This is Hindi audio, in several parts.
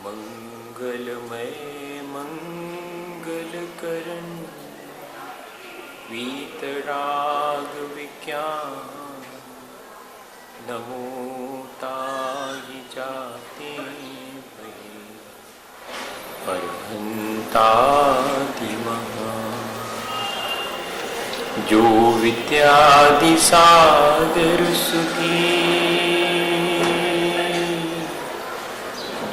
मंगलमय मंगलकरण वीतराग विज्ञान नमो ताहि जाते भये अरहंतादि महा जो विद्यादि सागर सुखी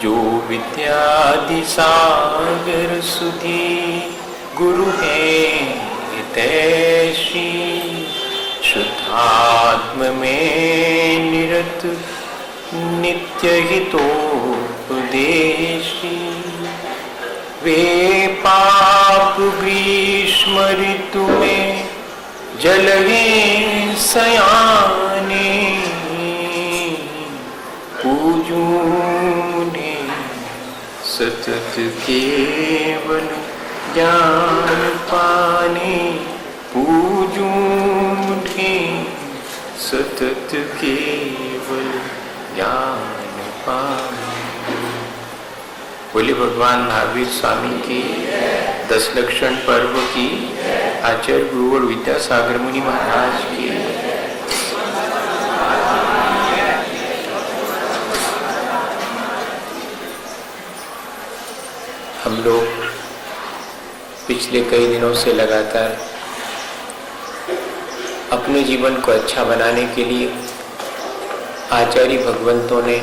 जो विद्यादि सागर सुधी गुरु है हितैषी शुद्धात्म में निरत नित्य हितोपदेशी वे पाप ग्रीष्म ऋतु में जलहे सयाने पूजूं सतत केवल ज्ञान पाने पूजूं सतत केवल ज्ञान पाने। बोले भगवान महावीर स्वामी की 10 लक्षण पर्व की आचार्य गुरु और विद्यासागर मुनि महाराज की। हम लोग पिछले कई दिनों से लगातार अपने जीवन को अच्छा बनाने के लिए आचार्य भगवंतों ने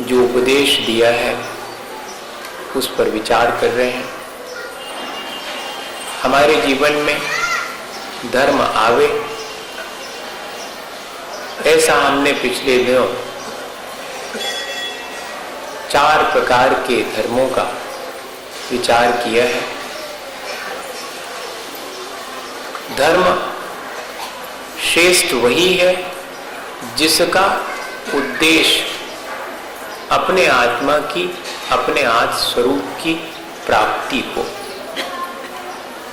जो उपदेश दिया है उस पर विचार कर रहे हैं। हमारे जीवन में धर्म आवे, ऐसा हमने पिछले दिनों 4 प्रकार के धर्मों का विचार किया है। धर्म श्रेष्ठ वही है जिसका उद्देश्य अपने आत्मा की, अपने आत्म स्वरूप की प्राप्ति हो।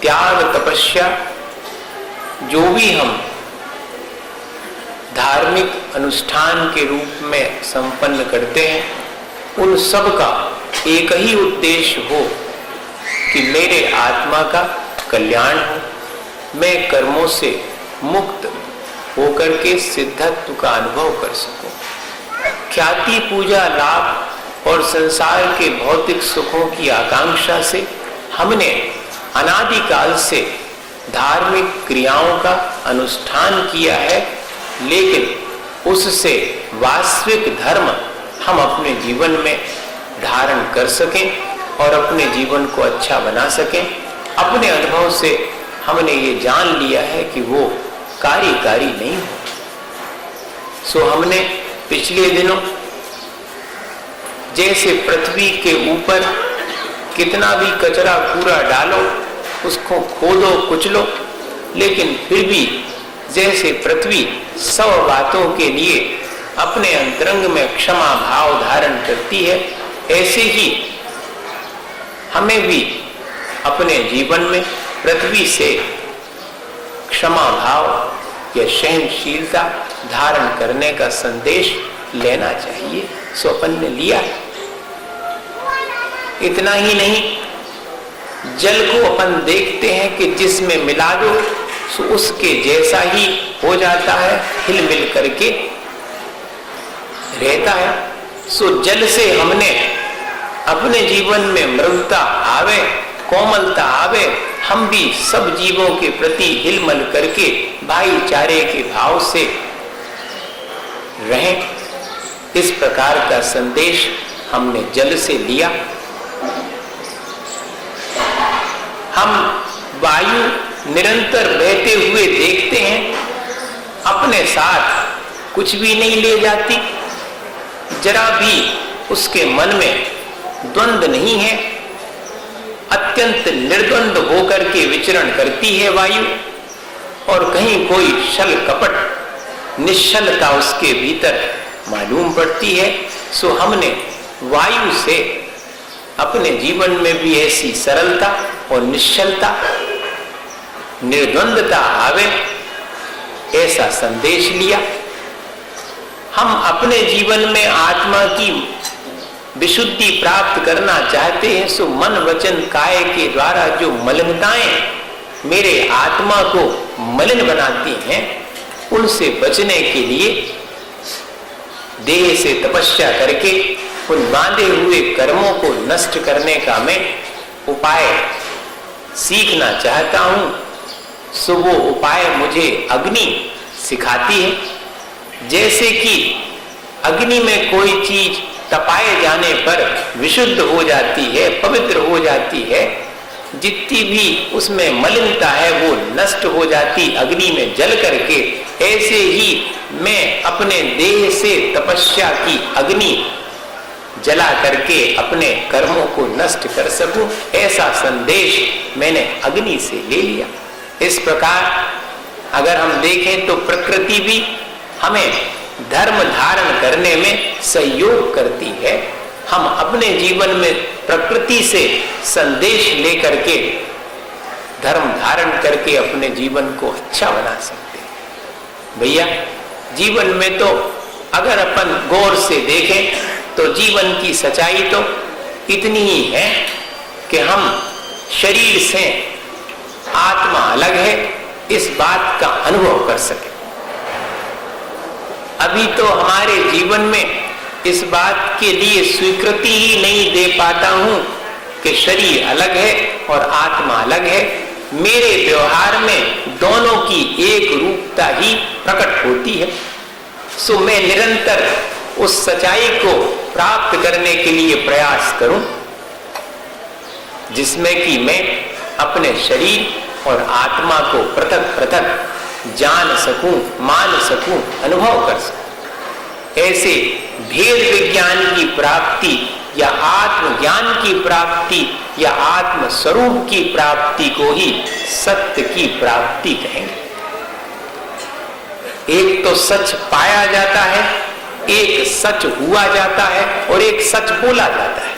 त्याग तपस्या जो भी हम धार्मिक अनुष्ठान के रूप में संपन्न करते हैं, उन सब का एक ही उद्देश्य हो कि मेरे आत्मा का कल्याण हो, मैं कर्मों से मुक्त होकर के सिद्धत्व का अनुभव कर सकूं। ख्याति, पूजा, लाभ और संसार के भौतिक सुखों की आकांक्षा से हमने अनादिकाल से धार्मिक क्रियाओं का अनुष्ठान किया है, लेकिन उससे वास्तविक धर्म हम अपने जीवन में धारण कर सकें और अपने जीवन को अच्छा बना सकें। अपने अनुभव से हमने ये जान लिया है कि वो कार्यकारी नहीं हो। सो हमने पिछले दिनों जैसे पृथ्वी के ऊपर कितना भी कचरा कूड़ा डालो, उसको खोदो कुचलो, लेकिन फिर भी जैसे पृथ्वी सब बातों के लिए अपने अंतरंग में क्षमा भाव धारण करती है, ऐसे ही हमें भी अपने जीवन में पृथ्वी से क्षमा भाव या सहनशीलता धारण करने का संदेश लेना चाहिए। सो अपन ने लिया। इतना ही नहीं, जल को अपन देखते हैं कि जिसमें मिला दो सो उसके जैसा ही हो जाता है, हिल मिल करके रहता है। सो जल से हमने अपने जीवन में मृदुता आवे, कोमलता आवे, हम भी सब जीवों के प्रति हिलमल करके भाईचारे के भाव से रहें। इस प्रकार का संदेश हमने जल से लिया। हम वायु निरंतर बहते हुए देखते हैं, अपने साथ कुछ भी नहीं ले जाती, जरा भी उसके मन में द्वंद्व नहीं है, अत्यंत निर्द्वंद होकर के विचरण करती है वायु, और कहीं कोई छल कपट निश्चलता उसके भीतर मालूम पड़ती है। सो हमने वायु से अपने जीवन में भी ऐसी सरलता और निश्चलता, निर्द्वंदता आवे, ऐसा संदेश लिया। हम अपने जीवन में आत्मा की विशुद्धि प्राप्त करना चाहते हैं सो मन वचन काया के द्वारा जो मलिनताएं मेरे आत्मा को मलिन बनाती हैं, उनसे बचने के लिए देह से तपस्या करके उन बांधे हुए कर्मों को नष्ट करने का मैं उपाय सीखना चाहता हूं। सो वो उपाय मुझे अग्नि सिखाती है। जैसे कि अग्नि में कोई चीज तपाए जाने पर विशुद्ध हो जाती है, पवित्र हो जाती है, जितनी भी उसमें मलिनता है वो नष्ट हो जाती अग्नि में जल करके, ऐसे ही मैं अपने देह से तपस्या की अग्नि जला करके अपने कर्मों को नष्ट कर सकूं, ऐसा संदेश मैंने अग्नि से ले लिया। इस प्रकार अगर हम देखें तो प्रकृति भी हमें धर्म धारण करने में सहयोग करती है। हम अपने जीवन में प्रकृति से संदेश लेकर के धर्म धारण करके अपने जीवन को अच्छा बना सकते हैं। भैया, जीवन में तो अगर अपन गौर से देखें तो जीवन की सच्चाई तो इतनी ही है कि हम शरीर से आत्मा अलग है, इस बात का अनुभव कर सके। अभी तो हमारे जीवन में इस बात के लिए स्वीकृति ही नहीं दे पाता हूं कि शरीर अलग है और आत्मा अलग है। मेरे व्यवहार में दोनों की एक रूपता ही प्रकट होती है। सो मैं निरंतर उस सच्चाई को प्राप्त करने के लिए प्रयास करूं, जिसमें कि मैं अपने शरीर और आत्मा को पृथक पृथक जान सकूं, मान सकूं, अनुभव कर सकूं। ऐसे भेद विज्ञान की प्राप्ति या आत्मज्ञान की प्राप्ति या आत्म स्वरूप की प्राप्ति को ही सत्य की प्राप्ति कहेंगे। एक तो सच पाया जाता है, एक सच हुआ जाता है और एक सच बोला जाता है।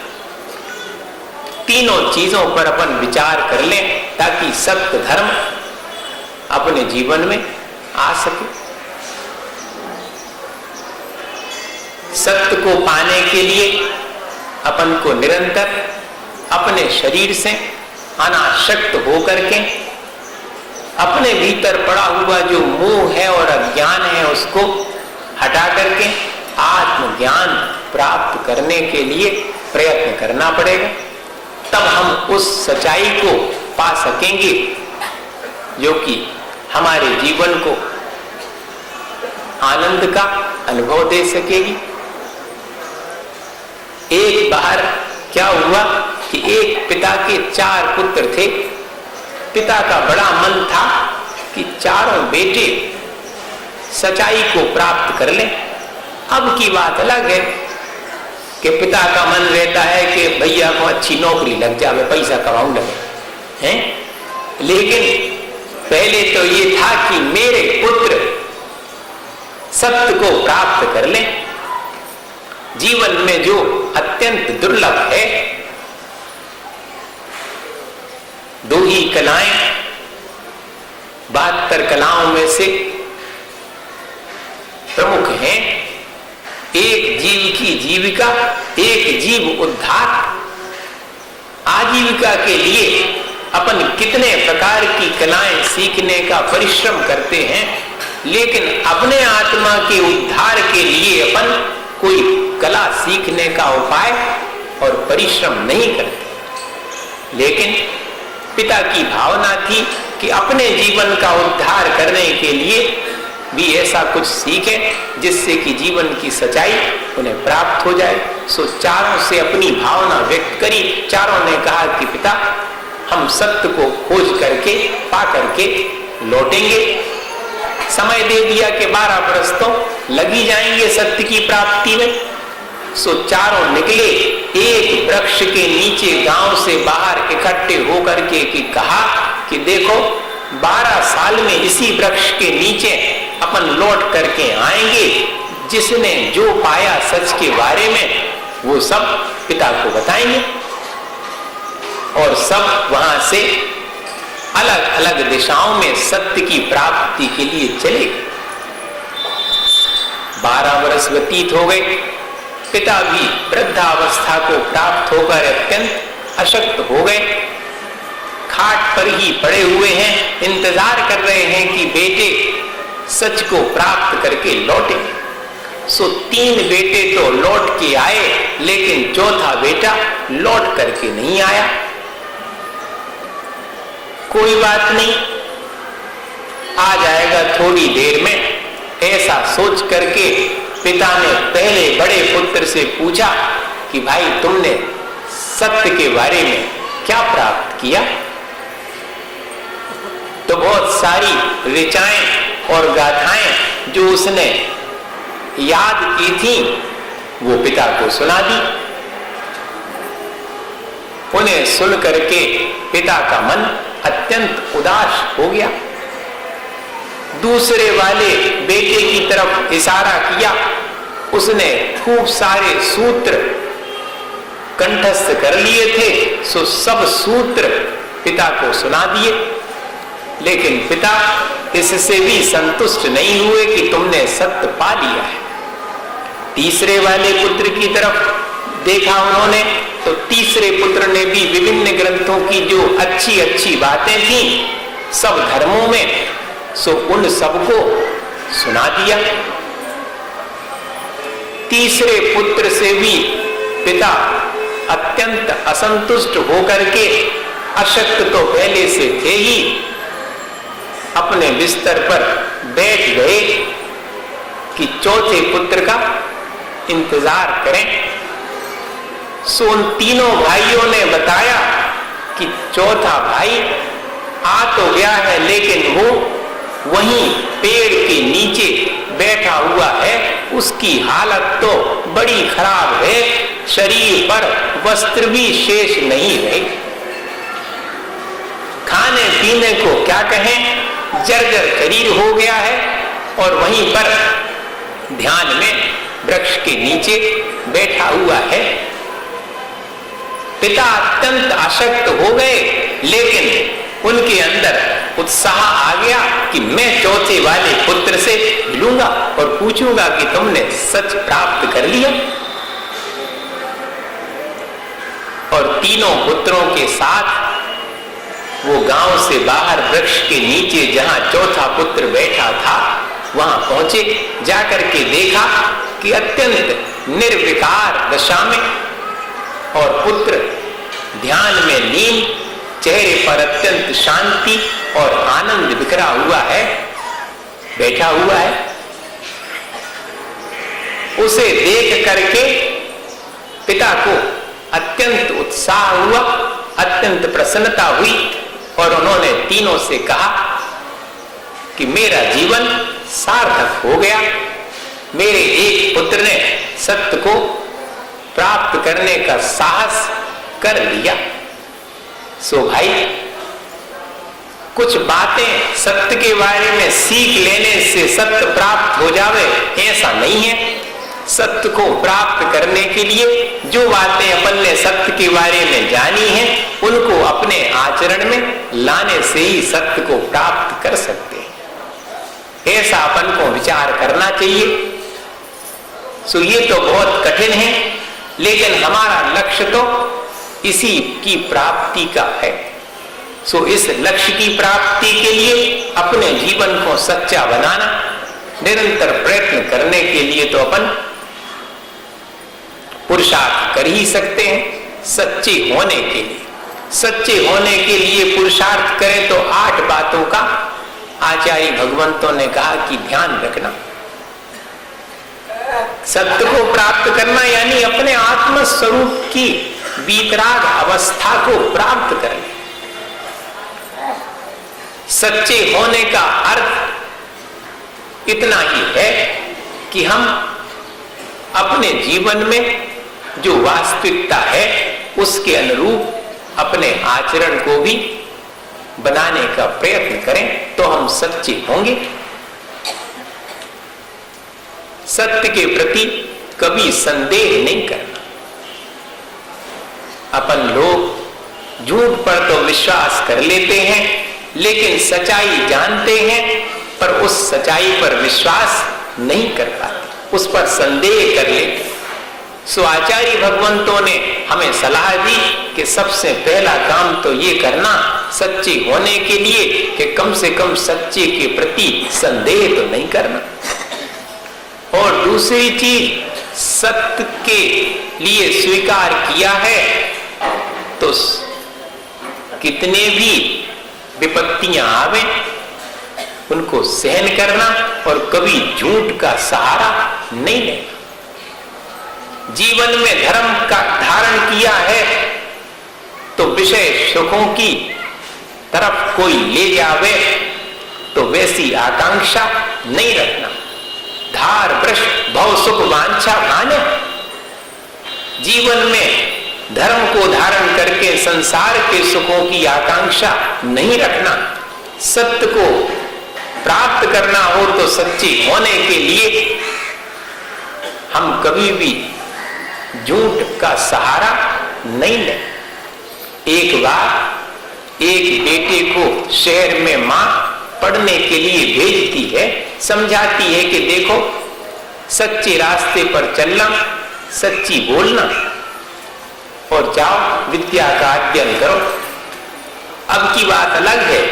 तीनों चीजों पर अपन विचार कर लें ताकि सत्य धर्म अपने जीवन में आ सके। सत्य को पाने के लिए अपन को निरंतर अपने शरीर से अनासक्त होकर के अपने भीतर पड़ा हुआ जो मोह है और अज्ञान है उसको हटा करके आत्मज्ञान प्राप्त करने के लिए प्रयत्न करना पड़ेगा। तब हम उस सच्चाई को पा सकेंगे जो कि हमारे जीवन को आनंद का अनुभव दे सकेगी। एक बार क्या हुआ कि एक पिता के 4 पुत्र थे। पिता का बड़ा मन था कि चारों बेटे सच्चाई को प्राप्त कर लें। अब की बात अलग है कि पिता का मन रहता है कि भैया को अच्छी नौकरी लग जाए, पैसा कमाऊं लगे हैं। लेकिन पहले तो ये था कि मेरे पुत्र सत्य को प्राप्त कर लें। जीवन में जो अत्यंत दुर्लभ है, 2 ही कलाएं 72 कलाओं में से प्रमुख हैं। एक जीव की जीविका, एक जीव उद्धार। आजीविका के लिए अपन कितने प्रकार की कलाएं सीखने का परिश्रम करते हैं, लेकिन अपने आत्मा के उद्धार के लिए अपन कोई कला सीखने का उपाय और परिश्रम नहीं करते। लेकिन पिता की भावना थी कि अपने जीवन का उद्धार करने के लिए भी ऐसा कुछ सीखे जिससे कि जीवन की सच्चाई उन्हें प्राप्त हो जाए। सो चारों से अपनी भावना व्यक्त करी। चारों ने कहा कि पिता, हम सत्य को खोज करके पा करके लौटेंगे। समय दे दिया कि 12 बरस तो लगी जाएंगे सत्य की प्राप्ति में। सो चारों निकले, एक वृक्ष के नीचे गांव से बाहर इकट्ठे होकर के कि कहा कि देखो 12 साल में इसी वृक्ष के नीचे अपन लौट करके आएंगे। जिसने जो पाया सच के बारे में वो सब पिता को बताएंगे। और सब वहां से अलग अलग दिशाओं में सत्य की प्राप्ति के लिए चले। 12 वर्ष व्यतीत हो गए। पिता भी वृद्धावस्था को प्राप्त होकर अत्यंत अशक्त हो गए, खाट पर ही पड़े हुए हैं, इंतजार कर रहे हैं कि बेटे सच को प्राप्त करके लौटे। सो 3 बेटे तो लौट के आए, लेकिन चौथा बेटा लौट करके नहीं आया। कोई बात नहीं, आ जाएगा थोड़ी देर में, ऐसा सोच करके पिता ने पहले बड़े पुत्र से पूछा कि भाई तुमने सत्य के बारे में क्या प्राप्त किया? तो बहुत सारी ऋचाएं और गाथाएं जो उसने याद की थी वो पिता को सुना दी। उन्हें सुन करके पिता का मन अत्यंत उदास हो गया। दूसरे वाले बेटे की तरफ इशारा किया, उसने खूब सारे सूत्र कंठस्थ कर लिए थे, सो सब सूत्र पिता को सुना दिए। लेकिन पिता इससे भी संतुष्ट नहीं हुए कि तुमने सत्य पा लिया है। तीसरे वाले पुत्र की तरफ देखा उन्होंने, तो तीसरे पुत्र ने भी विभिन्न ग्रंथों की जो अच्छी अच्छी बातें थी सब धर्मों में, सो उन सबको सुना दिया। तीसरे पुत्र से भी पिता अत्यंत असंतुष्ट होकर के, अशक्त तो पहले से थे ही, अपने बिस्तर पर बैठ गए कि चौथे पुत्र का इंतजार करें। सो उन तीनों भाइयों ने बताया कि चौथा भाई आ तो गया है, लेकिन वो वहीं पेड़ के नीचे बैठा हुआ है, उसकी हालत तो बड़ी खराब है, शरीर पर वस्त्र भी शेष नहीं रहे, खाने पीने को क्या कहें, जर्जर शरीर हो गया है, और वहीं पर ध्यान में वृक्ष के नीचे बैठा हुआ है। पिता अत्यंत अशक्त हो गए, लेकिन उनके अंदर उत्साह आ गया कि मैं चौथे वाले पुत्र से मिलूंगा और पूछूंगा कि तुमने सच प्राप्त कर लिया। और तीनों पुत्रों के साथ वो गांव से बाहर वृक्ष के नीचे जहां चौथा पुत्र बैठा था वहां पहुंचे। जाकर के देखा कि अत्यंत निर्विकार दशा में और पुत्र ध्यान में लीन, चेहरे पर अत्यंत शांति और आनंद बिखरा हुआ है, बैठा हुआ है। उसे देख करके पिता को अत्यंत उत्साह हुआ, अत्यंत प्रसन्नता हुई, और उन्होंने तीनों से कहा कि मेरा जीवन सार्थक हो गया, मेरे एक पुत्र ने सत्य को प्राप्त करने का साहस कर लिया। सो भाई, कुछ बातें सत्य के बारे में सीख लेने से सत्य प्राप्त हो जावे ऐसा नहीं है। सत्य को प्राप्त करने के लिए जो बातें अपन ने सत्य के बारे में जानी हैं, उनको अपने आचरण में लाने से ही सत्य को प्राप्त कर सकते हैं, ऐसा अपन को विचार करना चाहिए। सो ये तो बहुत कठिन है, लेकिन हमारा लक्ष्य तो इसी की प्राप्ति का है। सो इस लक्ष्य की प्राप्ति के लिए अपने जीवन को सच्चा बनाना, निरंतर प्रयत्न करने के लिए तो अपन पुरुषार्थ कर ही सकते हैं। सच्चे होने के लिए, सच्चे होने के लिए पुरुषार्थ करें तो 8 बातों का आचार्य भगवंतों ने कहा कि ध्यान रखना। सत्य को प्राप्त करना यानी अपने आत्म स्वरूप की वीतराग अवस्था को प्राप्त करना। सच्चे होने का अर्थ इतना ही है कि हम अपने जीवन में जो वास्तविकता है उसके अनुरूप अपने आचरण को भी बनाने का प्रयत्न करें, तो हम सच्चे होंगे। सत्य के प्रति कभी संदेह नहीं करना। अपन लोग झूठ पर तो विश्वास कर लेते हैं, लेकिन सच्चाई जानते हैं पर उस सच्चाई पर विश्वास नहीं कर पाते, उस पर संदेह कर लेते। सो आचार्य भगवंतों ने हमें सलाह दी कि सबसे पहला काम तो ये करना सच्चे होने के लिए कि कम से कम सच्चे के प्रति संदेह तो नहीं करना। और दूसरी चीज, सत्य के लिए स्वीकार किया है तो कितने भी विपत्तियां आवे उनको सहन करना और कभी झूठ का सहारा नहीं लेना। जीवन में धर्म का धारण किया है तो विषय सुखों की तरफ कोई ले जावे तो वैसी आकांक्षा नहीं रखना। धार वृष भव सुख वांछा भाने। जीवन में धर्म को धारण करके संसार के सुखों की आकांक्षा नहीं रखना। सत्य को प्राप्त करना हो तो सच्चे होने के लिए हम कभी भी झूठ का सहारा नहीं लें। एक बार एक बेटे को शहर में मां पढ़ने के लिए भेजती है, समझाती है कि देखो सच्चे रास्ते पर चलना, सच्ची बोलना और जाओ विद्या का अध्ययन करो। अब की बात अलग है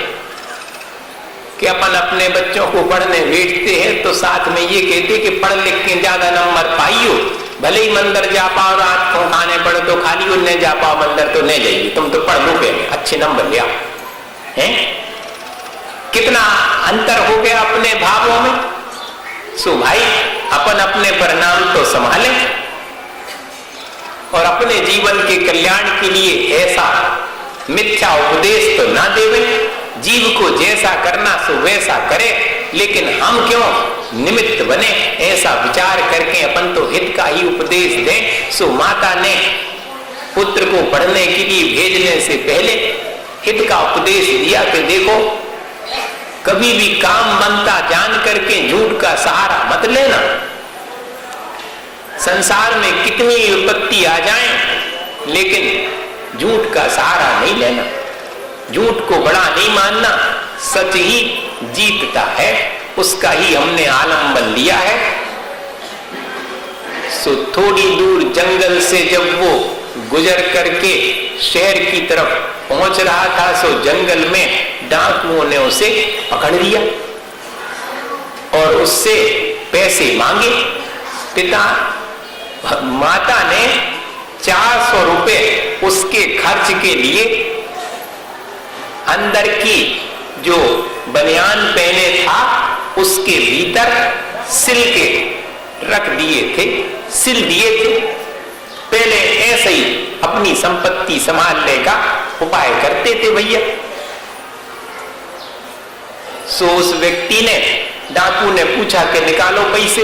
कि अपन अपने बच्चों को पढ़ने भेजते हैं तो साथ में ये कहते कि पढ़ लिख के ज्यादा नंबर पाइयो, भले ही मंदिर जा पाओ, रात को खाने पड़े तो खाली उन्हें जा पाओ, मंदिर तो नहीं जाइए, तुम तो पढ़ लो, अच्छे नंबर ले आओ। कितना अंतर हो गया अपने भावों में। सो भाई अपन अपने परिणाम तो संभालें और अपने जीवन के कल्याण के लिए ऐसा मिथ्या उपदेश तो ना देवे। जीव को जैसा करना सो वैसा करे, लेकिन हम क्यों निमित्त बने, ऐसा विचार करके अपन तो हित का ही उपदेश दें। सो माता ने पुत्र को पढ़ने के लिए भेजने से पहले हित का उपदेश दिया कि देखो कभी भी काम बनता जान करके झूठ का सहारा मत लेना। संसार में कितनी विपत्ति आ जाए लेकिन झूठ का सहारा नहीं लेना। झूठ को बड़ा नहीं मानना, सच ही जीतता है, उसका ही हमने आलम्बन लिया है। सो थोड़ी दूर जंगल से जब वो गुजर करके शहर की तरफ पहुंच रहा था सो जंगल में डाकुओं ने उसे पकड़ लिया और उससे पैसे मांगे। पिता माता ने 400 रुपए उसके खर्च के लिए अंदर की जो बनियान पहने था उसके भीतर सिल के रख दिए थे, सिल दिए थे। पहले ऐसे ही अपनी संपत्ति संभालने का उपाय करते थे भैया। सो उस व्यक्ति ने, डाकू ने पूछा कि निकालो पैसे,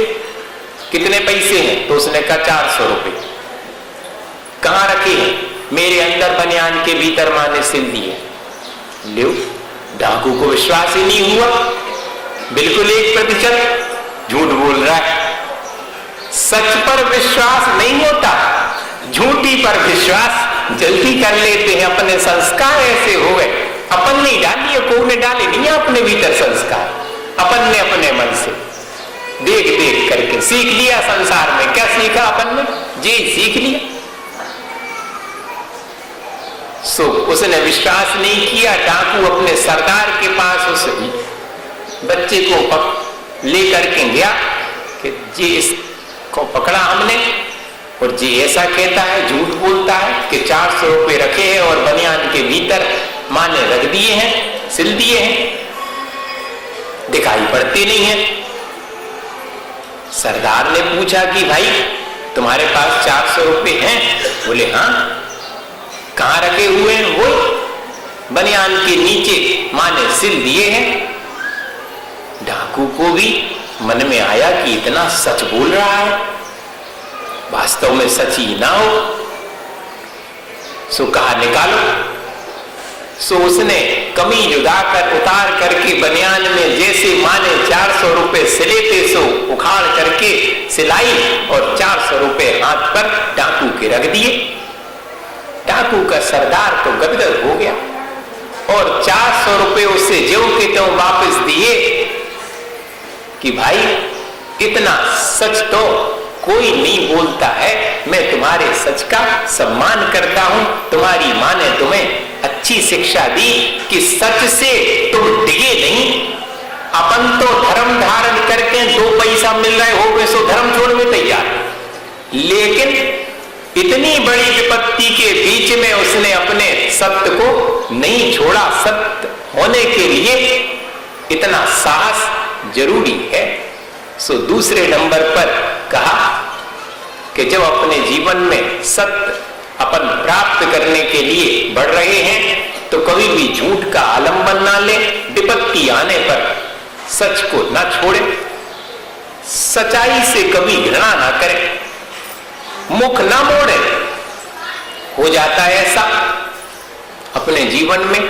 कितने पैसे हैं? तो उसने कहा 400 रुपए। कहां रखे हैं? मेरे अंदर बनियान के भीतर मां ने सिल दिए। लो, डाकू को विश्वास ही नहीं हुआ, बिल्कुल 1% झूठ बोल रहा है। सच पर विश्वास नहीं होता, झूठी पर विश्वास जल्दी कर लेते हैं। अपने संस्कार ऐसे हो गए, अपन नहीं डाली, कोई ने डाले नहीं अपने भीतर संस्कार, अपन ने अपने मन से देख देख करके सीख लिया। संसार में क्या सीखा अपन ने? जी सीख लिया। सो उसने विश्वास नहीं किया। डाकू अपने सरदार के पास उस बच्चे को लेकर के गया कि जी इसको पकड़ा हमने और जी ऐसा कहता है, झूठ बोलता है कि 400 रुपए रखे हैं और बनियान के भीतर मां ने रख दिए हैं, सिल दिए हैं, दिखाई पड़ते नहीं है। सरदार ने पूछा कि भाई तुम्हारे पास 400 रुपए हैं? बोले हाँ। कहां रखे हुए हैं? वो बनियान के नीचे मां ने सिल दिए हैं। डाकू को भी मन में आया कि इतना सच बोल रहा है, वास्तव में सच ही ना हो। सो कहा निकालो। सो उसने कमीज उतार करके बनियान में जैसे मां ने 400 रुपए सिले थे सो उखाड़ करके सिलाई और 400 रुपए हाथ पर डाकू के रख दिए। डाकू का सरदार तो गदगद हो गया और 400 रुपए उसे ज्यों के त्यों वापस दिए कि भाई इतना सच तो कोई नहीं बोलता है मैं तुम्हारे सच का सम्मान करता हूं। तुम्हारी मां ने तुम्हें अच्छी शिक्षा दी कि सच से तुम डिगे नहीं। अपन तो धर्म धारण करके 2 पैसा मिल रहे हो गए सो धर्म छोड़ने तैयार, लेकिन इतनी बड़ी विपत्ति के बीच में उसने अपने सत्य को नहीं छोड़ा। सत्य होने के लिए इतना साहस जरूरी है। सो दूसरे नंबर पर कहा कि जब अपने जीवन में सत्य अपन प्राप्त करने के लिए बढ़ रहे हैं तो कभी भी झूठ का आलंबन ना ले। विपत्ति आने पर सच को ना छोड़े, सच्चाई से कभी घृणा ना करे, मुख ना मोड़े। हो जाता है ऐसा अपने जीवन में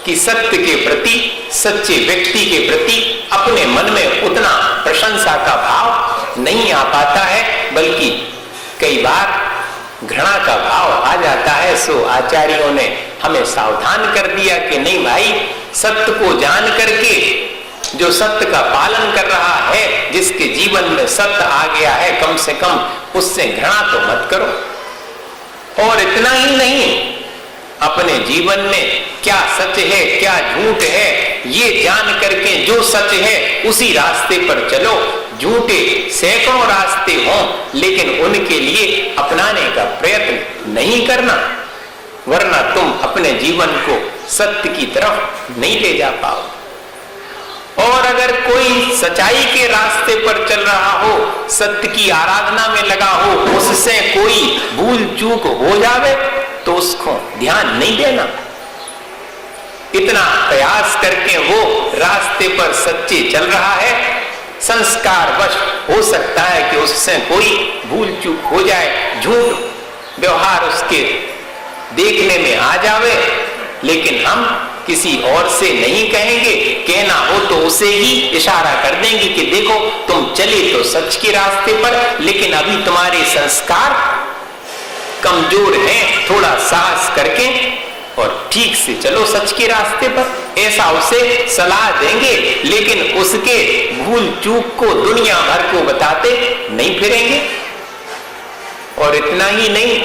कि सत्य के प्रति, सच्चे व्यक्ति के प्रति अपने मन में उतना प्रशंसा का भाव नहीं आ पाता है, बल्कि कई बार घृणा का भाव आ जाता है। सो आचार्यों ने हमें सावधान कर दिया कि नहीं भाई, सत्य को जान करके जो सत्य का पालन कर रहा है, जिसके जीवन में सत्य आ गया है, कम से कम उससे घृणा तो मत करो। और इतना ही नहीं, अपने जीवन में क्या सच है क्या झूठ है ये जान करके जो सच है उसी रास्ते पर चलो। झूठे सैकड़ों रास्ते हों, लेकिन उनके लिए अपनाने का प्रयत्न नहीं करना, वरना तुम अपने जीवन को सत्य की तरफ नहीं ले जा पाओ। और अगर कोई सच्चाई के रास्ते पर चल रहा हो, सत्य की आराधना में लगा हो, उससे कोई भूल चूक हो जावे तो उसको ध्यान नहीं देना। इतना प्रयास करके वो रास्ते पर सच्चे चल रहा है, संस्कारवश हो सकता है कि उससे कोई भूल चूक हो जाए, झूठ व्यवहार उसके देखने में आ जावे, लेकिन हम किसी और से नहीं कहेंगे। कहना हो तो उसे ही इशारा कर देंगे कि देखो तुम चले तो सच के रास्ते पर, लेकिन अभी तुम्हारे संस्कार कमजोर हैं, थोड़ा साहस करके और ठीक से चलो सच के रास्ते पर। ऐसा उसे सलाह देंगे, लेकिन उसके भूल चूक को दुनिया भर को बताते नहीं फिरेंगे। और इतना ही नहीं,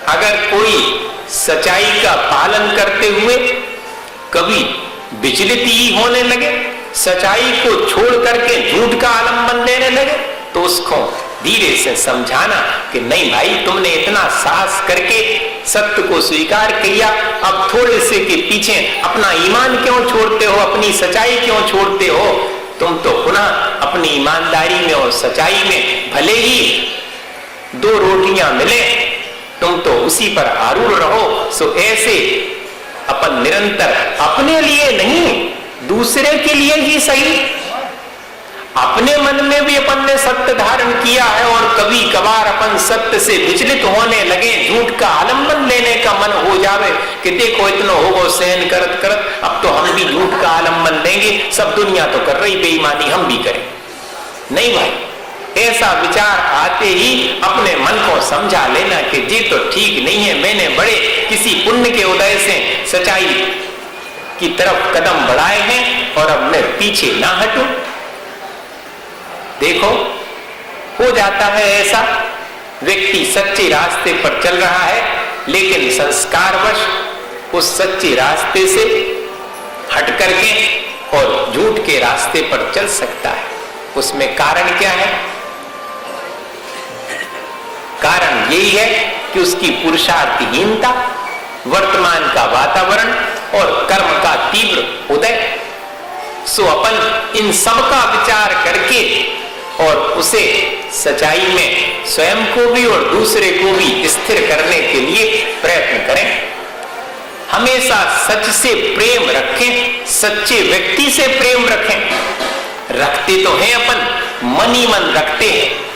अगर कोई सच्चाई का पालन करते हुए कभी विचलित ही होने लगे, सच्चाई को छोड़ करके झूठ का आलंबन लेने लगे, तो उसको धीरे से समझाना कि नहीं भाई, तुमने इतना साहस करके सत्य को स्वीकार किया, अब थोड़े से के पीछे अपना ईमान क्यों छोड़ते हो, अपनी सच्चाई क्यों छोड़ते हो? तुम तो पुनः अपनी ईमानदारी में और सच्चाई में भले ही 2 रोटियां मिले, तुम तो उसी पर आरूढ़ रहो। सो ऐसे अपन निरंतर अपने लिए नहीं, दूसरे के लिए ही सही, अपने मन में भी अपन ने सत्य धारण किया है और कभी कभार अपन सत्य से विचलित होने लगे, झूठ का आलंबन लेने का मन हो जावे कि देखो इतना होगो सहन करत करत, अब तो हम भी झूठ का आलंबन लेंगे, सब दुनिया तो कर रही बेईमानी, हम भी करें। नहीं भाई, ऐसा विचार आते ही अपने मन को समझा लेना कि ये तो ठीक नहीं है, मैंने बड़े किसी पुण्य के उदय से सच्चाई की तरफ कदम बढ़ाए हैं और अब मैं पीछे ना हटूं। देखो, हो जाता है ऐसा, व्यक्ति सच्चे रास्ते पर चल रहा है, लेकिन संस्कारवश उस सच्चे रास्ते से हट करके और झूठ के रास्ते पर चल सकता है। उसमें कारण क्या है? कारण यही है कि उसकी पुरुषार्थहीनता, वर्तमान का वातावरण और कर्म का तीव्र उदय। सो अपन इन सब का विचार करके और उसे सच्चाई में स्वयं को भी और दूसरे को भी स्थिर करने के लिए प्रयत्न करें। हमेशा सच से प्रेम रखें, सच्चे व्यक्ति से प्रेम रखें। रखते तो हैं अपन, मन ही मन रखते हैं।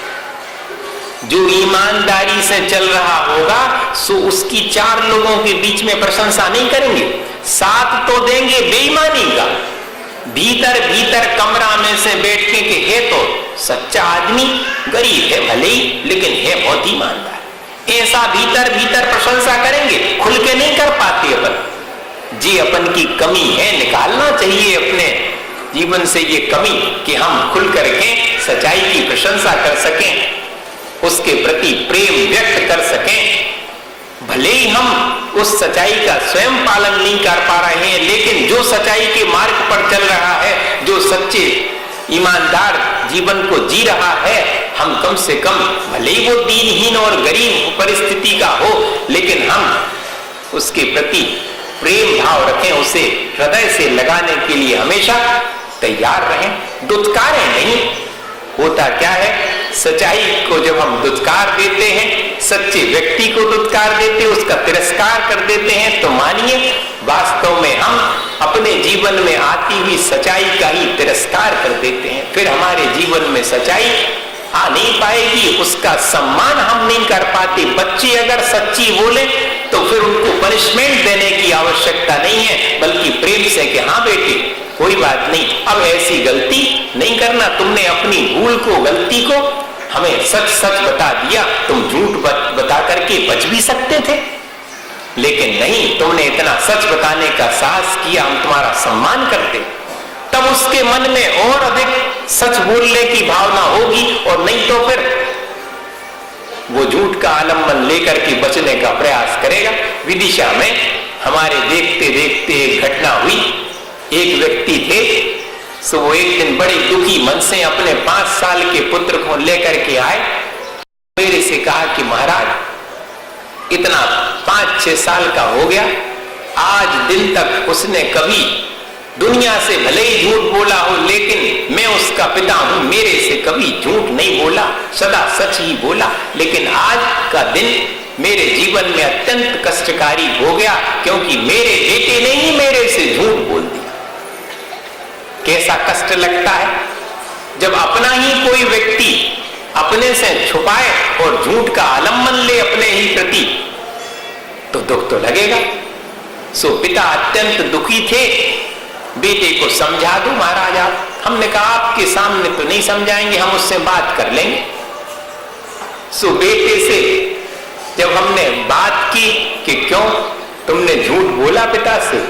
जो ईमानदारी से चल रहा होगा सो उसकी 4 लोगों के बीच में प्रशंसा नहीं करेंगे, साथ तो देंगे बेईमानी का। भीतर भीतर कमरा में से बैठ के कि है तो सच्चा आदमी, गरीब है भले ही लेकिन है बहुत ईमानदार, ऐसा भीतर भीतर प्रशंसा करेंगे। खुल के नहीं कर पाते अपन। जी अपन की कमी है, निकालना चाहिए अपने जीवन से ये कमी कि हम खुल करके सच्चाई की प्रशंसा कर सकें। उसके प्रति प्रेम व्यक्त कर सकें। भले ही हम उस सच्चाई का स्वयं पालन नहीं कर पा रहे हैं, लेकिन जो सच्चाई के मार्ग पर चल रहा है, जो सच्चे ईमानदार जीवन को जी रहा है, हम कम से कम भले ही वो दीनहीन और गरीब परिस्थिति का हो, लेकिन हम उसके प्रति प्रेम भाव रखें, उसे हृदय से लगाने के लिए हमेशा तैयार रहें, दुत्कारें नहीं। होता क्या है, सच्चाई को जब हम दुत्कार देते हैं, सच्चे व्यक्ति को दुत्कार देते हैं, उसका तिरस्कार कर देते हैं, तो मानिए वास्तव में हम अपने जीवन में आती हुई सच्चाई का ही तिरस्कार कर देते हैं। फिर हमारे जीवन में सच्चाई आ नहीं पाएगी, उसका सम्मान हम नहीं कर पाते। बच्चे अगर सच्ची बोले तो फिर उनको पनिशमेंट देने की आवश्यकता नहीं है, बल्कि प्रेम से कि हाँ बेटे कोई बात नहीं, अब ऐसी गलती नहीं करना, तुमने अपनी भूल को, गलती को हमें सच सच बता दिया, तुम झूठ बता करके बच भी सकते थे, लेकिन नहीं, तुमने इतना सच बताने का साहस किया, हम तुम्हारा सम्मान करते। तब उसके मन में और अधिक सच बोलने की भावना होगी, और नहीं तो फिर वो झूठ का आलम्बन लेकर के बचने का प्रयास करेगा। विदिशा में हमारे देखते देखते एक घटना हुई। एक व्यक्ति थे, सो वो एक दिन बड़े दुखी मन से अपने 5 साल के पुत्र को लेकर के आए। मेरे से कहा कि महाराज इतना 5-6 साल का हो गया, आज दिन तक उसने कभी दुनिया से भले ही झूठ बोला हो, लेकिन मैं उसका पिता हूं, मेरे से कभी झूठ नहीं बोला, सदा सच ही बोला, लेकिन आज का दिन मेरे जीवन में अत्यंत कष्टकारी हो गया, क्योंकि मेरे बेटे ने ही मेरे से झूठ बोल दिया। कैसा कष्ट लगता है जब अपना ही कोई व्यक्ति अपने से छुपाए और झूठ का आलम्बन ले अपने ही प्रति, तो दुख तो लगेगा। सो पिता अत्यंत दुखी थे, बेटे को समझा दो महाराज आप। हमने कहा आपके सामने तो नहीं समझाएंगे, हम उससे बात कर लेंगे। सो बेटे से जब हमने बात की कि क्यों तुमने झूठ बोला पिता से,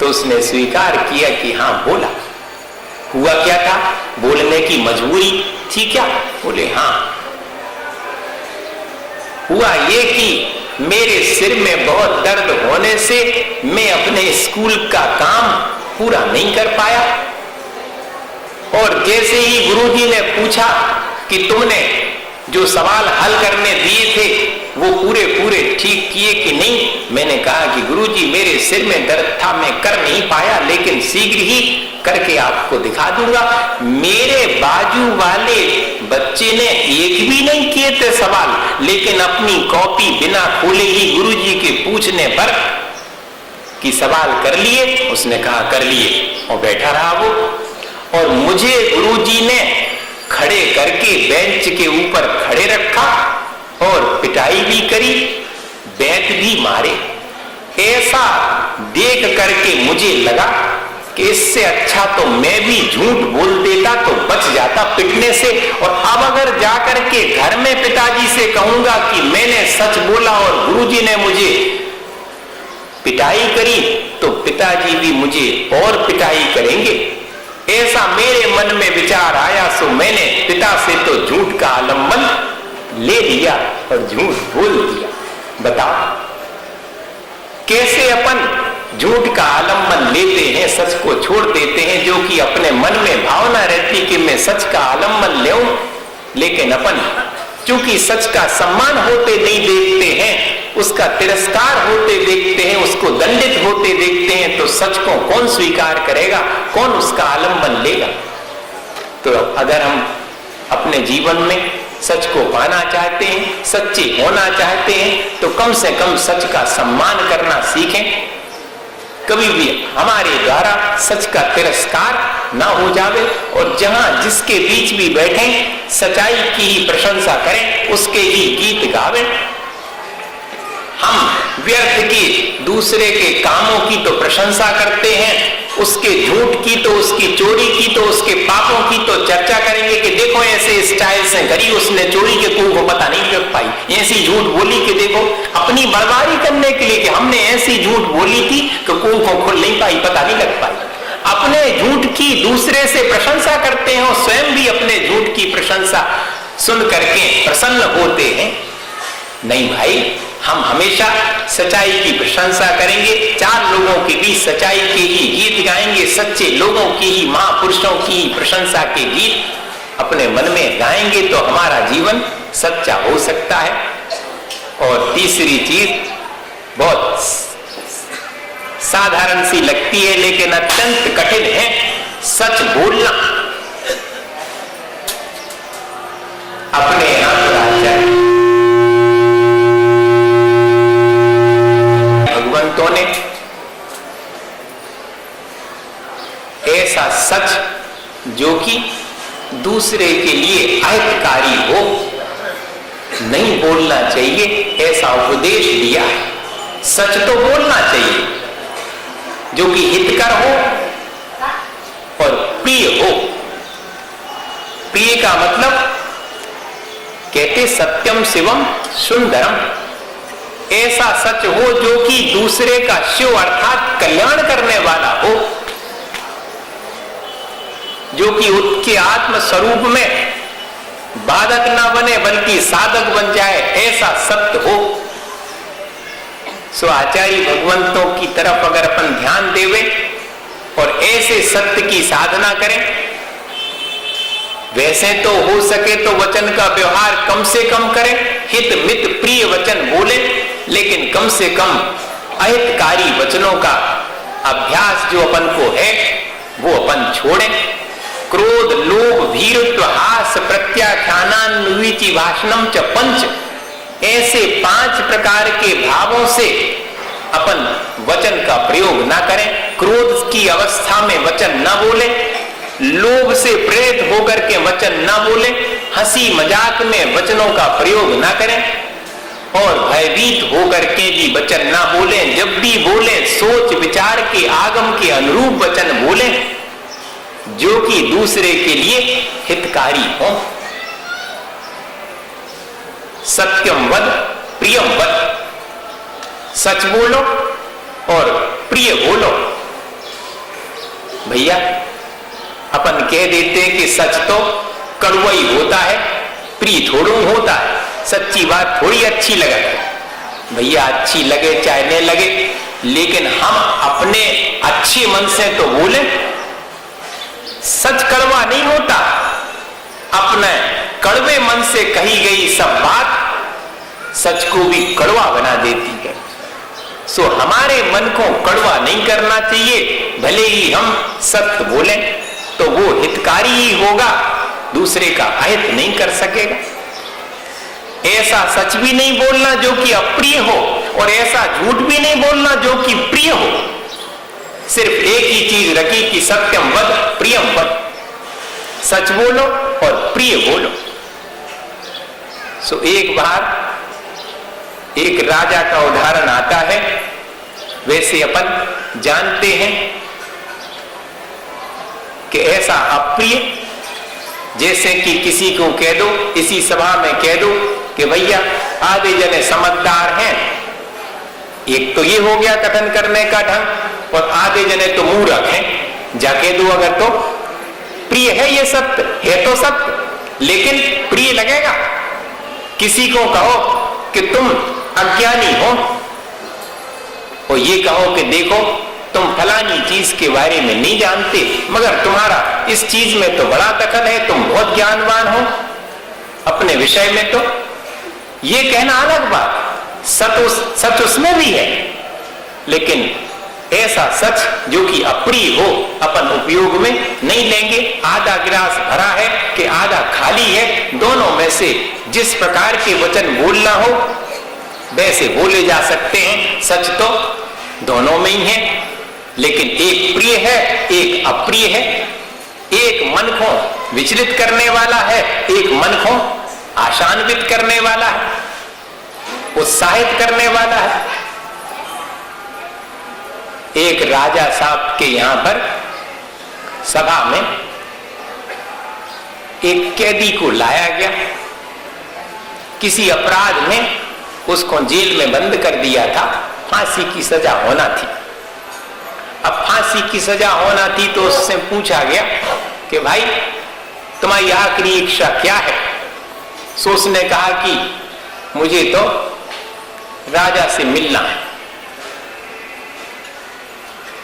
तो उसने स्वीकार किया कि हाँ बोला। हुआ क्या था, बोलने की मजबूरी थी क्या? बोले हाँ। हुआ ये कि मेरे सिर में बहुत दर्द होने से मैं अपने स्कूल का काम पूरा नहीं कर पाया, और जैसे ही गुरुजी ने पूछा कि तुमने जो सवाल हल करने दिए थे वो पूरे पूरे ठीक किए कि नहीं, मैंने कहा कि गुरुजी मेरे सिर में दर्द था, मैं कर नहीं पाया, लेकिन शीघ्र ही करके आपको दिखा दूंगा। मेरे बाजू वाले बच्चे ने एक भी नहीं किए थे सवाल, लेकिन अपनी कॉपी बिना खोले ही गुरुजी के पूछने पर कि सवाल कर लिए, उसने कहा कर लिए, और बैठा रहा वो। और मुझे गुरुजी ने खड़े करके बेंच के ऊपर खड़े रखा और पिटाई भी करी, बेंत भी मारे। ऐसा देख करके मुझे लगा कि इससे अच्छा तो मैं भी झूठ बोल देता तो बच जाता पिटने से, और अब अगर जाकर के घर में पिताजी से कहूंगा कि मैंने सच बोला और गुरुजी ने मुझे पिटाई करी, तो पिताजी भी मुझे और पिटाई करेंगे। ऐसा मेरे मन में विचार आया, सो मैंने पिता से तो झूठ का आलम्बन ले लिया और झूठ बोल दिया। बताओ कैसे अपन झूठ का आलम्बन लेते हैं, सच को छोड़ देते हैं, जो कि अपने मन में भावना रहती कि मैं सच का आलम्बन लेऊं, लेकिन अपन चूंकि सच का सम्मान होते नहीं देखते हैं, उसका तिरस्कार होते देखते हैं, उसको दंडित होते देखते हैं, तो सच को कौन स्वीकार करेगा, कौन उसका आलम्बन लेगा? तो अगर हम अपने जीवन में सच को पाना चाहते हैं, सच्चे होना चाहते हैं, तो कम से कम सच का सम्मान करना सीखें। कभी भी हमारे द्वारा सच का तिरस्कार ना हो जावे, और जहां जिसके बीच भी बैठे सच्चाई की ही प्रशंसा करें, उसके ही गीत गावें। हम व्यर्थ की दूसरे के कामों की तो प्रशंसा करते हैं, उसके झूठ की तो, उसकी चोरी की तो, उसके पापों की तो चर्चा करेंगे कि देखो ऐसे स्टाइल से करी उसने चोरी के कुओं को पता नहीं लग पाई, ऐसी झूठ बोली कि देखो अपनी बर्बादी करने के लिए कि हमने ऐसी झूठ बोली थी कि कुओं को खोल नहीं पाई, पता नहीं लग पाई। अपने झूठ की दूसरे से प्रशंसा करते हैं और स्वयं भी अपने झूठ की प्रशंसा सुन करके प्रसन्न होते हैं। नहीं भाई, हम हमेशा सच्चाई की प्रशंसा करेंगे, चार लोगों के बीच सच्चाई के ही गीत गाएंगे, सच्चे लोगों की ही, महापुरुषों की ही प्रशंसा के गीत अपने मन में गाएंगे तो हमारा जीवन सच्चा हो सकता है। और तीसरी चीज बहुत साधारण सी लगती है लेकिन अत्यंत कठिन है, सच बोलना। अपने यहां पर आचार्य भगवंतों ने ऐसा सच जो कि दूसरे के लिए अहितकारी हो, नहीं बोलना चाहिए, ऐसा उपदेश दिया है। सच तो बोलना चाहिए जो कि हितकर हो और प्रिय हो। प्रिय का मतलब कहते सत्यम शिवम सुंदरम, ऐसा सच हो जो कि दूसरे का शिव अर्थात कल्याण करने वाला हो, जो कि उसके आत्म स्वरूप में बाधक ना बने बल्कि साधक बन जाए, ऐसा सत्य हो। सो आचार्य भगवंतों की तरफ अगर अपन ध्यान देवे और ऐसे सत्य की साधना करें, वैसे तो हो सके तो वचन का व्यवहार कम से कम करें, हित मित प्रिय वचन बोले, लेकिन कम से कम अहितकारी वचनों का अभ्यास जो अपन को है वो अपन छोड़ें। क्रोध लोभ भीरुत्व हास प्रत्याख्यानान्विति भाषणम च पंच, ऐसे 5 प्रकार के भावों से अपन वचन का प्रयोग ना करें। क्रोध की अवस्था में वचन ना बोले, लोभ से प्रेरित होकर के वचन ना बोले, हंसी मजाक में वचनों का प्रयोग ना करें और भयभीत होकर के भी वचन ना बोले। जब भी बोले सोच विचार के आगम के अनुरूप वचन बोले जो कि दूसरे के लिए हितकारी हो। सत्यम वद प्रियम वद, सच बोलो और प्रिय बोलो। भैया अपन कह देते हैं कि सच तो कड़वा ही होता है, प्रिय थोड़ू होता है, सच्ची बात थोड़ी अच्छी लगे। भैया अच्छी लगे चाहे नहीं लगे, लेकिन हम अपने अच्छे मन से तो बोले। सच कड़वा नहीं होता, अपने कड़वे मन से कही गई सब बात सच को भी कड़वा बना देती है। सो हमारे मन को कड़वा नहीं करना चाहिए, भले ही हम सत्य बोले तो वो हितकारी ही होगा, दूसरे का अहित नहीं कर सकेगा। ऐसा सच भी नहीं बोलना जो कि अप्रिय हो और ऐसा झूठ भी नहीं बोलना जो कि प्रिय हो। सिर्फ एक ही चीज रखी कि सत्यम वद प्रियम वद, सच बोलो और प्रिय बोलो। सो एक बार एक राजा का उदाहरण आता है। वैसे अपन जानते हैं कि ऐसा अप्रिय, जैसे कि किसी को कह दो, इसी सभा में कह दो कि भैया आधे जने समझदार हैं, एक तो ये हो गया कथन करने का ढंग, और आधे जने तो मूर्ख हैं। जाके दो अगर तो प्रिय है, ये सत्य है तो सत्य, लेकिन प्रिय लगेगा। किसी को कहो कि तुम अज्ञानी हो और ये कहो कि देखो तुम फलानी चीज के बारे में नहीं जानते, मगर तुम्हारा इस चीज में तो बड़ा दखल है, तुम बहुत ज्ञानवान हो अपने विषय में, तो ये कहना अलग बात, सच उसमें भी है। लेकिन ऐसा सच जो कि अप्रिय हो अपन उपयोग में नहीं लेंगे। आधा गिलास भरा है कि आधा खाली है, दोनों में से जिस प्रकार के वचन बोलना हो वैसे बोले जा सकते हैं। सच तो दोनों में ही है, लेकिन एक प्रिय है एक अप्रिय है, एक मन को विचलित करने वाला है, एक मन को आशान्वित करने वाला है, उत्साहित करने वाला है। एक राजा साहब के यहां पर सभा में एक कैदी को लाया गया, किसी अपराध में उसको जेल में बंद कर दिया था, फांसी की सजा होना थी। अब फांसी की सजा होना थी तो उससे पूछा गया कि भाई तुम्हारी आखिरी इच्छा क्या है? सो उसने कहा कि मुझे तो राजा से मिलना है।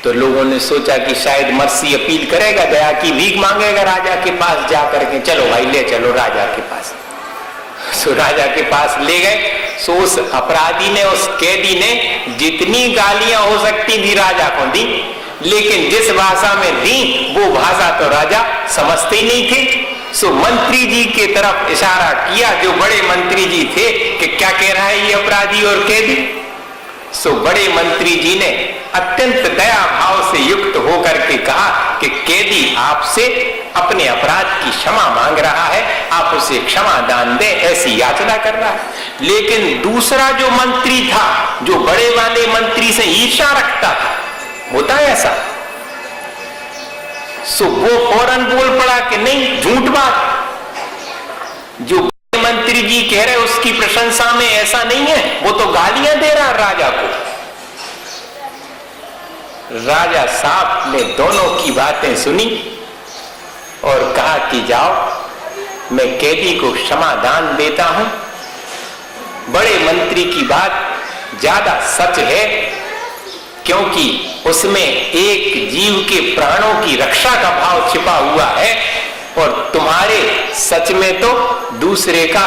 तो लोगों ने सोचा कि शायद मर्सी अपील करेगा, दया की भीख मांगेगा राजा के पास जा करके, चलो भाई ले चलो राजा के पास। सो राजा के पास ले गए। सो उस अपराधी ने, उस कैदी ने जितनी गालियां हो सकती थी राजा को दी, लेकिन जिस भाषा में दी वो भाषा तो राजा समझते ही नहीं थे। सो मंत्री जी की तरफ इशारा किया, जो बड़े मंत्री जी थे, कि क्या कह रहा है ये अपराधी और कैदी। सो बड़े मंत्री जी ने अत्यंत दया भाव से युक्त होकर के कहा कि कैदी आपसे अपने अपराध की क्षमा मांग रहा है, आप उसे क्षमा दान दें, ऐसी याचना कर रहा है। लेकिन दूसरा जो मंत्री था, जो बड़े वाले मंत्री से ईर्ष्या रखता था, होता है ऐसा, सो वो फौरन बोल पड़ा कि नहीं, झूठ बात, जो मंत्री जी कह रहे उसकी प्रशंसा में ऐसा नहीं है, वो तो गालियां दे रहा राजा को। राजा साहब ने दोनों की बातें सुनी और कहा कि जाओ, मैं कैदी को क्षमा दान देता हूं। बड़े मंत्री की बात ज्यादा सच है, क्योंकि उसमें एक जीव के प्राणों की रक्षा का भाव छिपा हुआ है, और तुम्हारे सच में तो दूसरे का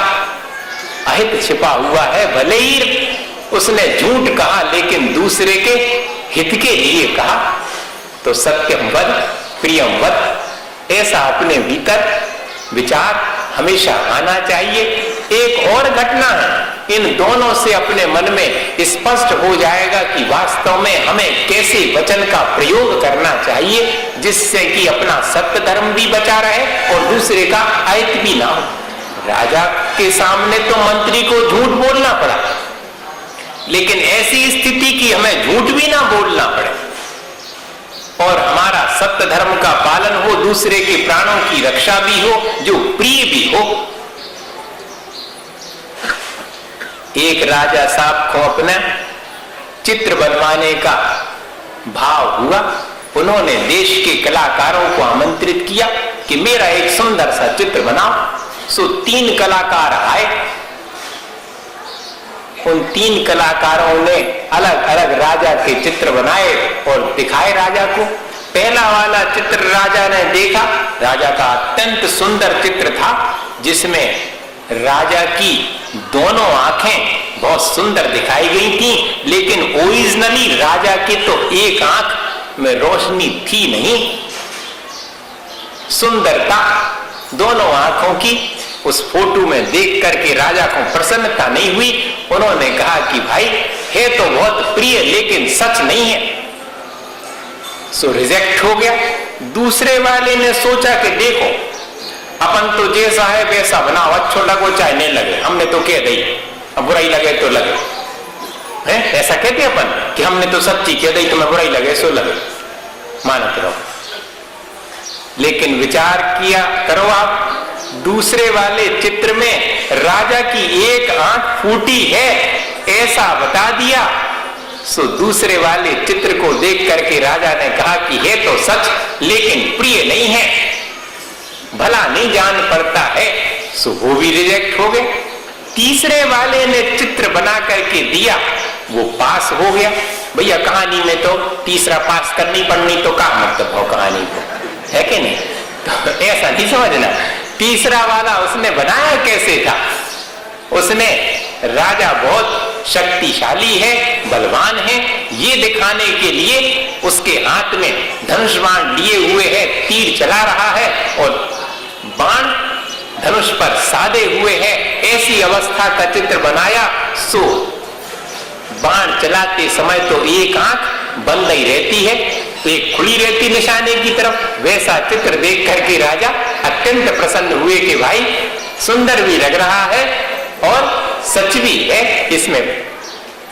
अहित छिपा हुआ है। भले ही उसने झूठ कहा, लेकिन दूसरे के हित के लिए कहा। तो सत्यम वद प्रियम वद, ऐसा अपने भीतर विचार हमेशा आना चाहिए। एक और घटना है, इन दोनों से अपने मन में स्पष्ट हो जाएगा कि वास्तव में हमें कैसे वचन का प्रयोग करना चाहिए, जिससे कि अपना सत्य धर्म भी बचा रहे और दूसरे का अहित भी ना हो। राजा के सामने तो मंत्री को झूठ बोलना पड़ा, लेकिन ऐसी स्थिति की हमें झूठ भी ना बोलना पड़े और हमारा सत्य धर्म का पालन हो, दूसरे के प्राणों की रक्षा भी हो, जो प्रिय भी हो। एक राजा साहब को अपना चित्र बनवाने का भाव हुआ। उन्होंने देश के कलाकारों को आमंत्रित किया कि मेरा एक सुंदर सा चित्र बनाओ। सो 3 कलाकार आए। उन 3 कलाकारों ने अलग अलग राजा के चित्र बनाए और दिखाए राजा को। पहला वाला चित्र राजा ने देखा, राजा का अत्यंत सुंदर चित्र था, जिसमें राजा की दोनों आंखें बहुत सुंदर दिखाई गई थी, लेकिन ओरिजिनली राजा की तो एक आंख में रोशनी थी नहीं। सुंदरता दोनों आंखों की उस फोटो में देख करके राजा को प्रसन्नता नहीं हुई। उन्होंने कहा कि भाई है तो बहुत प्रिय, लेकिन सच नहीं है। सो रिजेक्ट हो गया। दूसरे वाले ने सोचा कि देखो, अपन तो जैसा है वैसा बनाओ, अच्छो लगो चाहे नहीं लगे, हमने तो कह दी, अब बुराई लगे तो लगे। है ऐसा कहते अपन कि हमने तो सच्ची कह दी, तुम्हें बुराई लगे सो लगे, मानते रहो। लेकिन विचार किया करो आप, दूसरे वाले चित्र में राजा की एक आंख फूटी है ऐसा बता दिया। सो दूसरे वाले चित्र को देख करके राजा ने कहा कि है तो सच, लेकिन प्रिय नहीं है, भला नहीं जान पड़ता है। सो वो भी रिजेक्ट हो गए। तीसरे वाले ने चित्र बना करके दिया, वो पास हो गया। भैया कहानी में तो तीसरा पास करनी पड़नी तो क्या मतलब हो कहानी को, है कि नहीं? तो ऐसा नहीं समझना। तीसरा वाला उसने बनाया कैसे था? उसने राजा बहुत शक्तिशाली है, बलवान है, ये दिखाने के लिए उसके हाथ में धनुष बाण लिए हुए है, तीर चला रहा है और बाण धनुष पर साधे हुए है, ऐसी अवस्था का चित्र बनाया। सो बाण चलाते समय तो एक आंख बंद ही रहती है, एक खुली रहती निशाने की तरफ। वैसा चित्र देख करके राजा अत्यंत प्रसन्न हुए कि भाई सुंदर भी लग रहा है और सच भी है, इसमें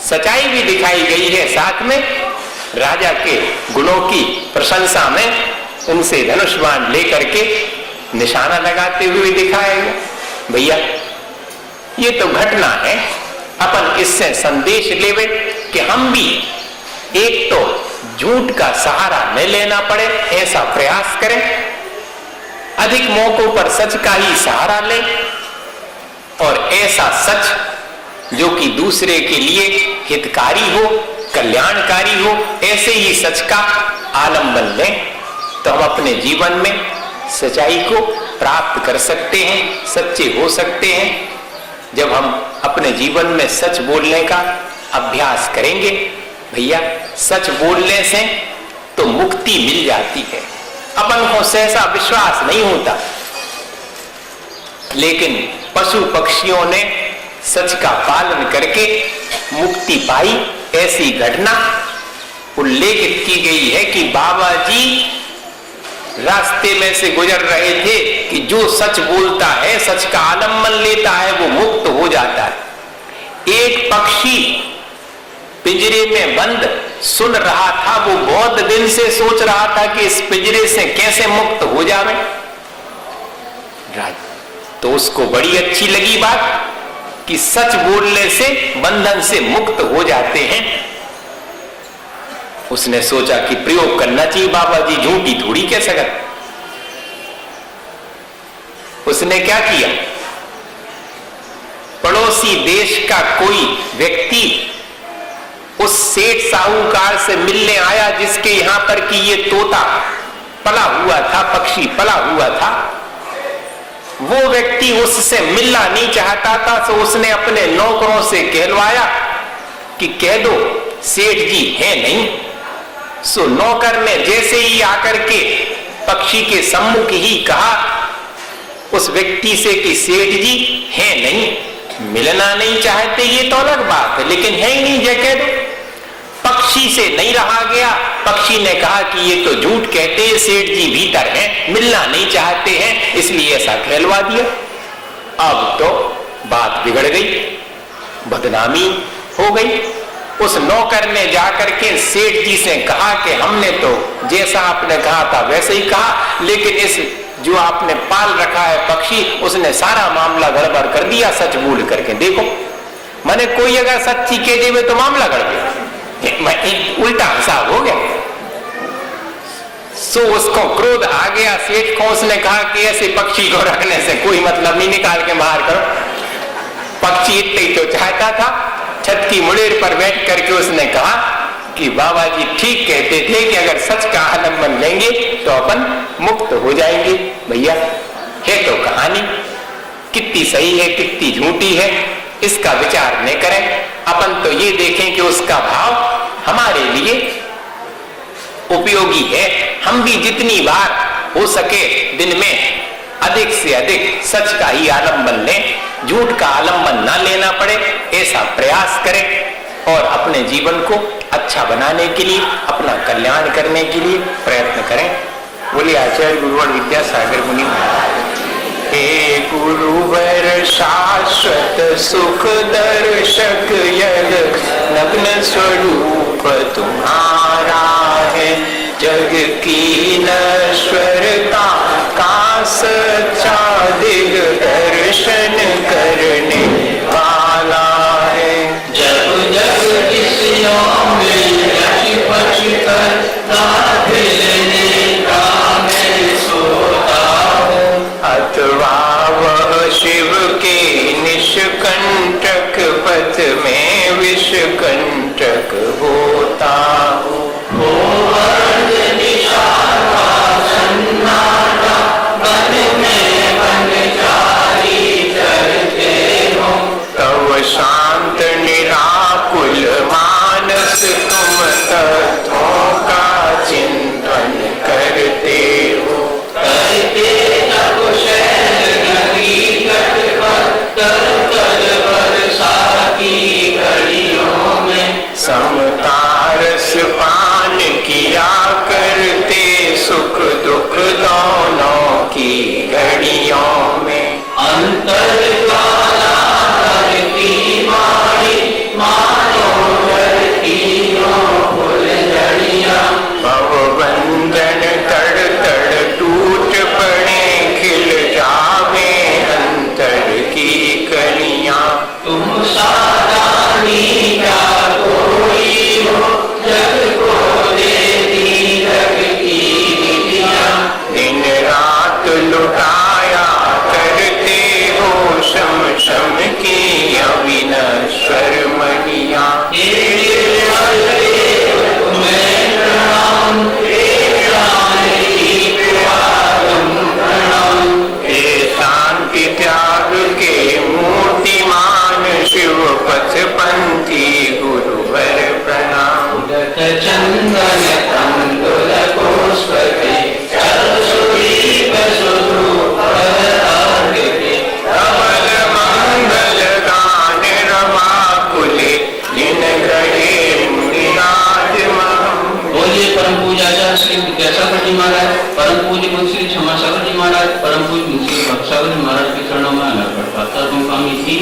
सच्चाई भी दिखाई गई है। साथ में राजा के गुणों की प्रशंसा में उनसे धनुष बाण लेकर के निशाना लगाते हुए दिखाएगा। भैया ये तो घटना है, अपन इससे संदेश लेवे कि हम भी एक तो झूठ का सहारा न लेना पड़े, ऐसा प्रयास करें। अधिक मौकों पर सच का ही सहारा लें। और ऐसा सच जो कि दूसरे के लिए हितकारी हो, कल्याणकारी हो, ऐसे ही सच का आलंबन लें तो हम अपने जीवन में सच्चाई को प्राप्त कर सकते हैं, सच्चे हो सकते हैं। जब हम अपने जीवन में सच बोलने का अभ्यास करेंगे भैया, सच बोलने से तो मुक्ति मिल जाती है। अपन को सहसा विश्वास नहीं होता, लेकिन पशु पक्षियों ने सच का पालन करके मुक्ति पाई। ऐसी घटना उल्लेखित की गई है कि बाबा जी रास्ते में से गुजर रहे थे कि जो सच बोलता है, सच का आलंबन लेता है, वो मुक्त हो जाता है। एक पक्षी पिंजरे में बंद सुन रहा था, वो बहुत दिन से सोच रहा था कि इस पिंजरे से कैसे मुक्त हो जावे। तो उसको बड़ी अच्छी लगी बात कि सच बोलने से बंधन से मुक्त हो जाते हैं। उसने सोचा कि प्रयोग करना चाहिए, बाबा जी झूठी थोड़ी कह सकते। उसने क्या किया, पड़ोसी देश का कोई व्यक्ति उस सेठ साहूकार से मिलने आया जिसके यहां पर कि ये तोता पला हुआ था, पक्षी पला हुआ था। वो व्यक्ति उससे मिलना नहीं चाहता था, तो उसने अपने नौकरों से कहलवाया कि कह दो सेठ जी है नहीं। सो नौकर ने जैसे ही आकर के पक्षी के सम्मुख ही कहा उस व्यक्ति से कि सेठ जी है नहीं, मिलना नहीं चाहते ये तो अलग बात है, लेकिन है ही नहीं, जय कह दो। पक्षी से नहीं रहा गया, पक्षी ने कहा कि ये तो झूठ कहते हैं, सेठ जी भीतर हैं, मिलना नहीं चाहते हैं, इसलिए ऐसा कहलवा दिया। अब तो बात बिगड़ गई, बदनामी हो गई। उस नौकर ने जाकर के सेठ जी से कहा कि हमने तो जैसा आपने कहा था वैसे ही कहा, लेकिन इस जो आपने पाल रखा है पक्षी, उसने सारा मामला गड़बड़ कर दिया सच बोल करके। देखो मैंने कोई अगर सच्ची कह देवे तो मामला गड़ गया, उल्टा हिसाब हो गया। सो उसको क्रोध आ गया सेठ को। उसने कहा कि ऐसे पक्षी को रखने से कोई मतलब नहीं, निकाल के बाहर करो। पक्षी इतने ही तो चाहता था। छत की मुड़ेर पर बैठ करके उसने कहा कि बाबा जी ठीक कहते थे कि अगर सच का आलंबन लेंगे तो अपन मुक्त हो जाएंगे। भैया है तो कहानी, कितनी सही है कितनी झूठी है इसका विचार न करें, अपन तो ये देखें कि उसका भाव हमारे लिए उपयोगी है। हम भी जितनी बार हो सके दिन में अधिक से अधिक सच का ही आलंबन लें, झूठ का आलंबन ना लेना पड़े, ऐसा प्रयास करें और अपने जीवन को अच्छा बनाने के लिए, अपना कल्याण करने के लिए प्रयत्न करें। बोलिए आचार्य गुरुवर विद्यासागर मुनि महाराज। हे गुरुवर शाश्वत सुख दर्शक, यद नग्न स्वरूप तुम्हारा है, जग की नश्वरता का सच्चा दिग दर्शन करने वाला है। जब जग किसियों में पच कर अथवा वह शिव के निष्कंटक पथ में विषकंटक होता हो। तव शांत निराकुल मानस तुम तत्वों का चिंतन करते हो। समतारस पान किया करते सुख दुख दोनों की घड़ियों में। अंतर काला करती मारी मानो धरतियों फूल झड़ियां। भवबंधन तड़ तड़ टूट पड़े, खिल जावे अंतर की कलियां। तुम सारानी क्या कोई हो, जग को देती जग की विधियां। दिन रात लुटाया करते हो शम शम कभी महाराज के चरणों में न पड़ पाता, तो स्वामी जी